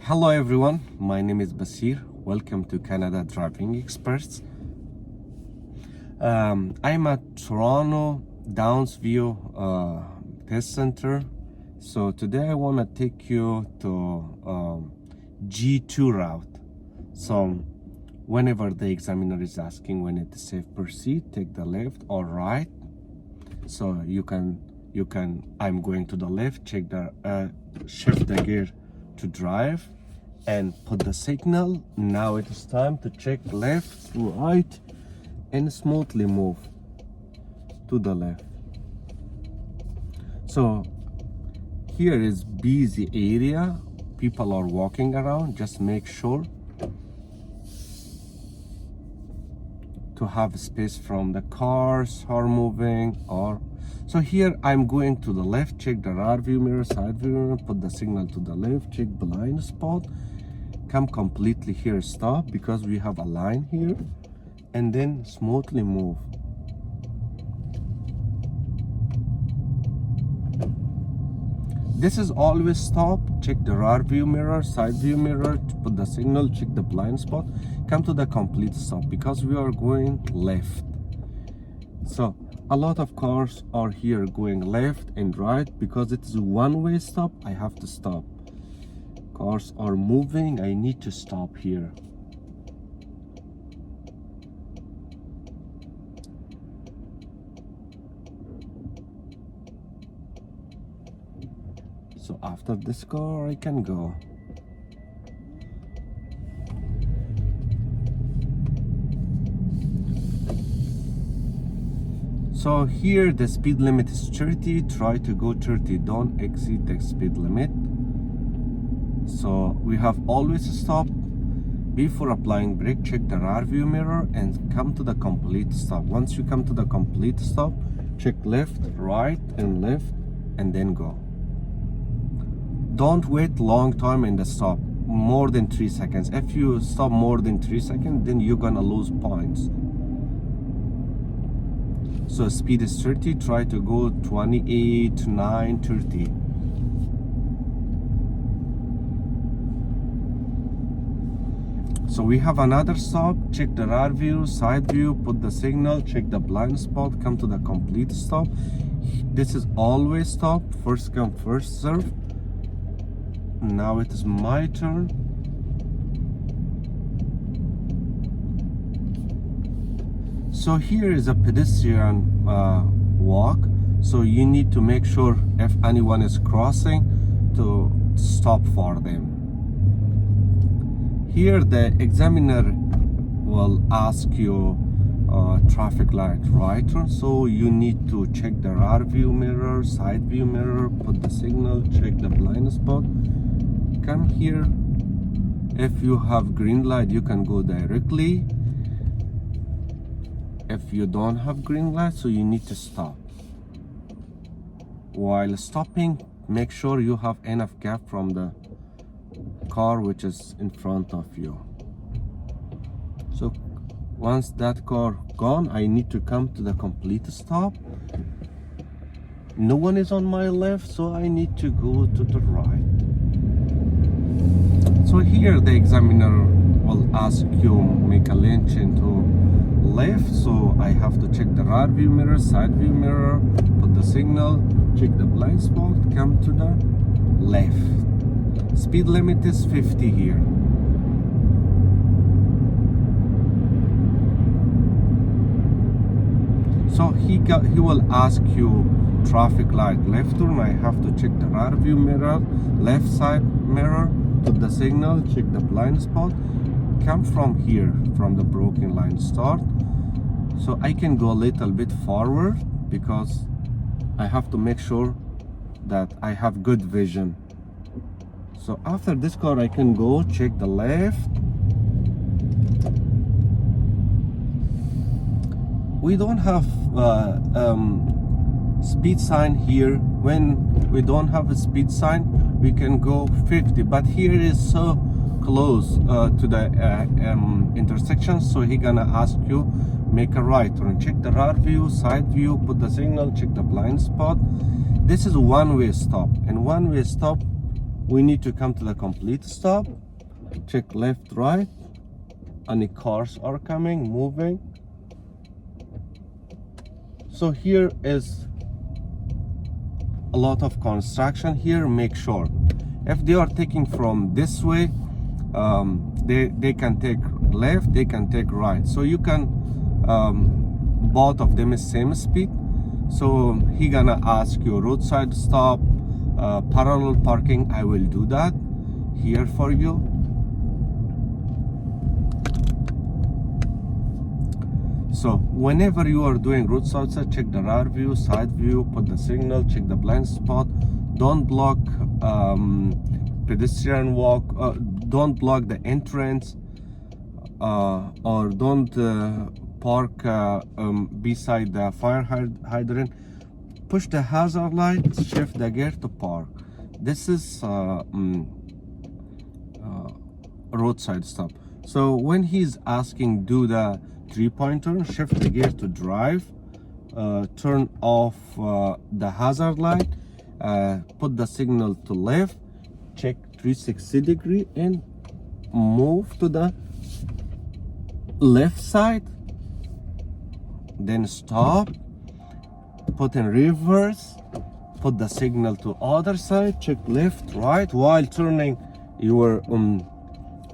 Hello everyone, my name is Basir. Welcome to Canada Driving Experts. I'm at Toronto Downsview Test Centre. So today I want to take you to G2 route. So whenever the examiner is asking when it is safe proceed, take the left or right. So you can I'm going to the left, check the shift the gear to drive and put the signal. Now it is time to check left, right, and smoothly move to the left. So here is busy area, people are walking around. Just make sure to have space from the cars are moving. Or so here I'm going to the left, check the rear view mirror, side view mirror, put the signal to the left, check blind spot, come completely here, stop because we have a line here, and then smoothly move. This is always stop, check the rear view mirror, side view mirror, put the signal, check the blind spot, come to the complete stop because we are going left. So a lot of cars are here going left and right because it is a one-way stop. I have to stop. Cars are moving, I need to stop here. So after this car I can go. So here the speed limit is 30, try to go 30, don't exceed the speed limit. So we have always stop. Before applying brake, check the rear view mirror and come to the complete stop. Once you come to the complete stop, check left, right, and then go. Don't wait long time in the stop, more than 3 seconds. If you stop more than 3 seconds, then you're gonna lose points. So speed is 30, try to go 28, 9, 30. So we have another stop, check the rear view, side view, put the signal, check the blind spot, come to the complete stop. This is always stop, first come, first serve. Now it is my turn. So here is a pedestrian walk. So you need to make sure if anyone is crossing to stop for them. Here the examiner will ask you traffic light right turn. So you need to check the rear view mirror, side view mirror, put the signal, check the blind spot. Come here. If you have green light, you can go directly. If you don't have green light, so you need to stop. While stopping, make sure you have enough gap from the car which is in front of you. So once that car gone, I need to come to the complete stop. No one is on my left, so I need to go to the right. So here the examiner will ask you make a lane change to left, so I have to check the rear view mirror, side view mirror, put the signal, check the blind spot, come to the left. Speed limit is 50 here. So he will ask you traffic light left turn. I have to check the rear view mirror, left side mirror, put the signal, check the blind spot, come from here, from the broken line start. So I can go a little bit forward because I have to make sure that I have good vision. So after this car I can go check the left. We don't have speed sign here. When we don't have a speed sign, we can go 50, but here is so close to the intersection, so he gonna ask you make a right turn, check the rear view, side view, put the signal, check the blind spot. This is one-way stop, and one-way stop we need to come to the complete stop, check left, right, any cars are coming, moving. So here is a lot of construction here. Make sure if they are taking from this way, they can take left, they can take right, so you can both of them is same speed. So he gonna ask you roadside stop, parallel parking. I will do that here for you. So whenever you are doing roadside, check the rear view, side view, put the signal, check the blind spot. Don't block pedestrian walk, don't block the entrance, or don't park beside the fire hydrant. Push the hazard light, shift the gear to park. This is roadside stop. So when he's asking do the 3-pointer, shift the gear to drive, turn off the hazard light, put the signal to left, check 360 degree and move to the left side, then stop, put in reverse, put the signal to other side, check left, right. While turning your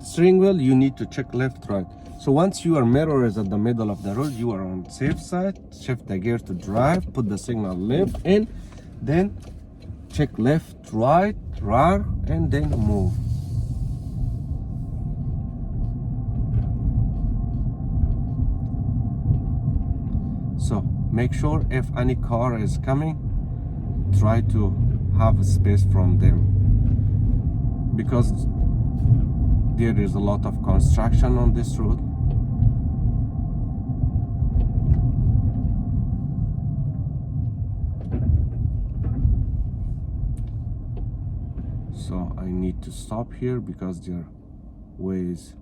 steering wheel, you need to check left, right. So once your mirror is at the middle of the road, you are on safe side. Shift the gear to drive, put the signal left in, then check left, right, rear, and then move. So make sure if any car is coming, try to have a space from them, because there is a lot of construction on this road. So I need to stop here because there are ways.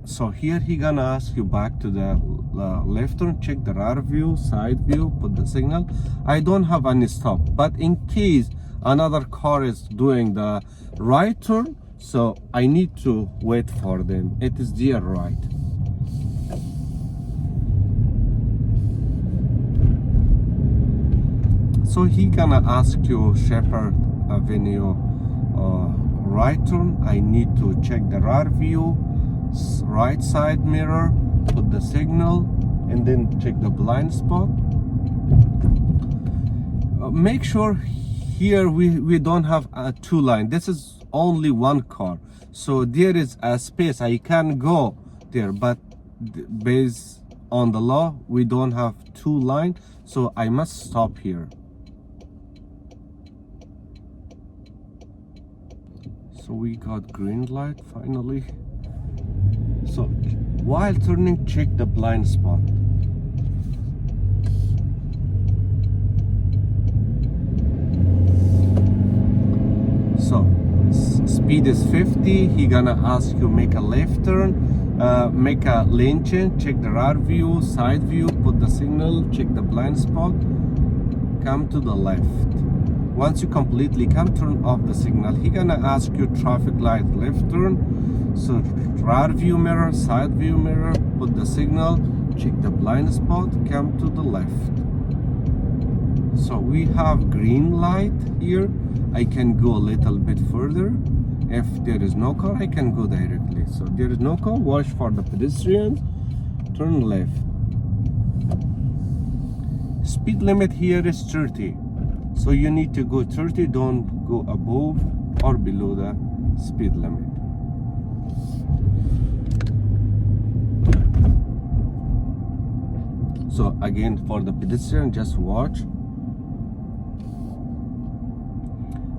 So here he gonna ask you back to the left turn, check the rear view, side view, put the signal. I don't have any stop, but in case another car is doing the right turn, so I need to wait for them. It is their right. So he gonna ask you Sheppard Avenue right turn. I need to check the rear view, right side mirror, put the signal, and then check the blind spot. Make sure here we don't have a two line. This is only one car, so there is a space I can go there, but based on the law we don't have two line, so I must stop here. So we got green light finally. So while turning, check the blind spot. So speed is 50. He gonna ask you make a left turn, make a lane change, check the rear view, side view, put the signal, check the blind spot, come to the left. Once you completely come, turn off the signal. He gonna ask you traffic light left turn. So rear view mirror, side view mirror, put the signal, check the blind spot, come to the left. So we have green light here. I can go a little bit further. If there is no car, I can go directly. So there is no car, watch for the pedestrians, turn left. Speed limit here is 30. So you need to go 30, don't go above or below the speed limit. So again, for the pedestrian, just watch.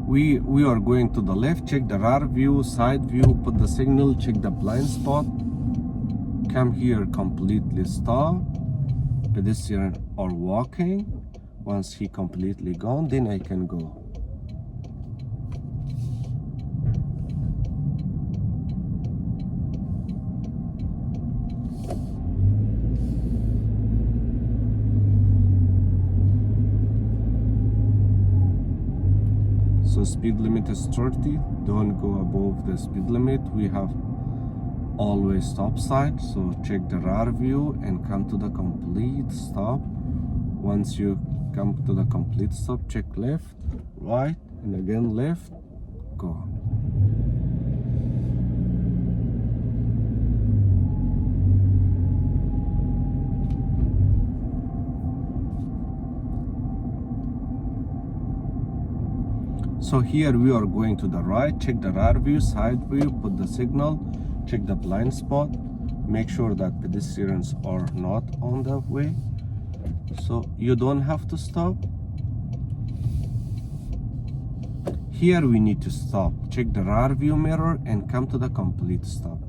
We are going to the left, check the rear view, side view, put the signal, check the blind spot, come here, completely stop. Pedestrian are walking. Once he completely gone, then I can go. So speed limit is 30. Don't go above the speed limit. We have always stop sign, so check the rear view and come to the complete stop. Once you come to the complete stop, check left, right, and again left, go. So here we are going to the right, check the rear view, side view, put the signal, check the blind spot, make sure that pedestrians are not on the way. So you don't have to stop. Here we need to stop. Check the rear view mirror and come to the complete stop.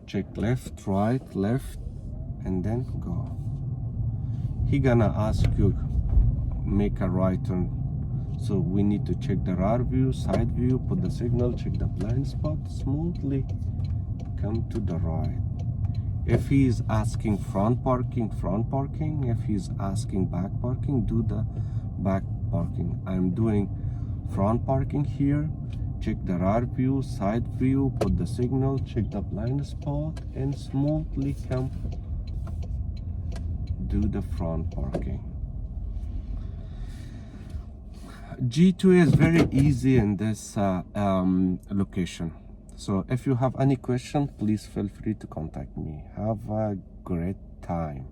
Check left, right, left, and then go. He gonna ask you make a right turn. So we need to check the rear view, side view, put the signal, check the blind spot, smoothly come to the right. If he is asking front parking, front parking. If he's asking back parking, do the back parking. I'm doing front parking here. Check the rear view, side view, put the signal, check the blind spot, and smoothly come do the front parking. G2 is very easy in this location. So if you have any question, please feel free to contact me. Have a great time.